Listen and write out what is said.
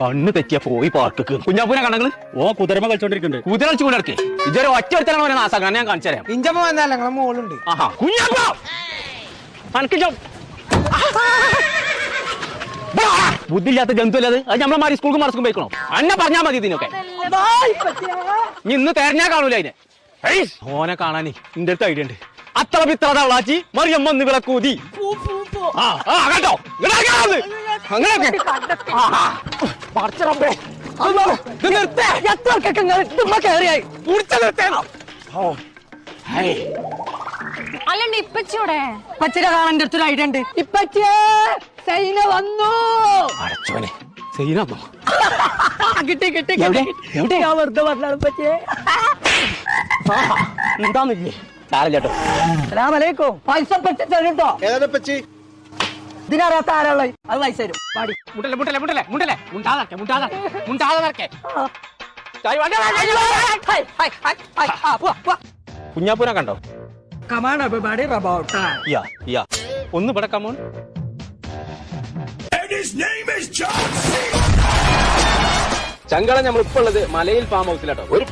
കണ്ണ് തെറ്റിയ പോയി പാർക്ക് കുഞ്ഞാപ്പൂനെ കണങ്ങള് കുതിരമ കളിച്ചോണ്ടിരിക്കുന്നുണ്ട്. കുതിര കളിച്ചു കൊണ്ടിടക്കേ ഇതൊരു ഒറ്റ ഒരുത്തനാണ് അവനെ നാസാക്കാൻ ഞാൻ കാണിച്ചു തരാം. ഇഞ്ചമ്മ വന്നാലേ ഞങ്ങളെ മോളുണ്ട്. ആഹാ കുഞ്ഞാപ്പ ബുദ്ധിയില്ലാത്ത ജന്തു അല്ലത്. അത് നമ്മളെ സ്കൂൾക്ക് മറസ്ക്കും പോയിക്കണോ? അന്നെ പറഞ്ഞാൽ മതി ഇതിനൊക്കെ. ഇന്ന് തെരഞ്ഞാ കാണൂല അതിനെ. ഓനെ കാണാനേ എന്റെ അടുത്ത് ഐഡിയ ഉണ്ട്. അത്ര പിത്ര തവളാച്ചി മറിയമ്മ ഒന്ന് വിളക്കൂതി കേട്ടോ അങ്ങനെയൊക്കെ അല്ലണ്ട് ഇപ്പച്ചൂടെ ഇപ്പച്ചിനെ കാണാൻ എൻ്റെ അടുത്തൊരു ഐഡിയ ഉണ്ട്. ഇപ്പച്ചിയെ സൈന വന്നു. അടച്ചോനെ സൈനോ കിട്ടി കിട്ടി കിട്ടി. ഞാൻ വെറുതെ പറഞ്ഞാണ് ഇപ്പച്ചിയെ. എന്താന്നില്ലേ സാരല്ലോ. അസ്സലാമലൈക്കും. പൈസ പെട്ടി തരും കേട്ടോ. ഏതാ ഇതിനറിയാത്ത ആരാളെ അത് പൈസ തരും. പാടി മുണ്ടല്ലേ മുണ്ടല്ലേ മുണ്ടല്ലേ മുണ്ടല്ലേ മുണ്ടാതെ മുണ്ടാതെ മുണ്ടാതെ കുഞ്ഞാപ്പൂനെ കണ്ടോ? Come on, everybody, about time. യാ ഒന്ന് ഇവിടെ കമോൺ. ചങ്കള നമ്മൾ ഇപ്പൊ ഉള്ളത് മലയിൽ ഫാം ഹൗസിലാട്ടോ. ഒരു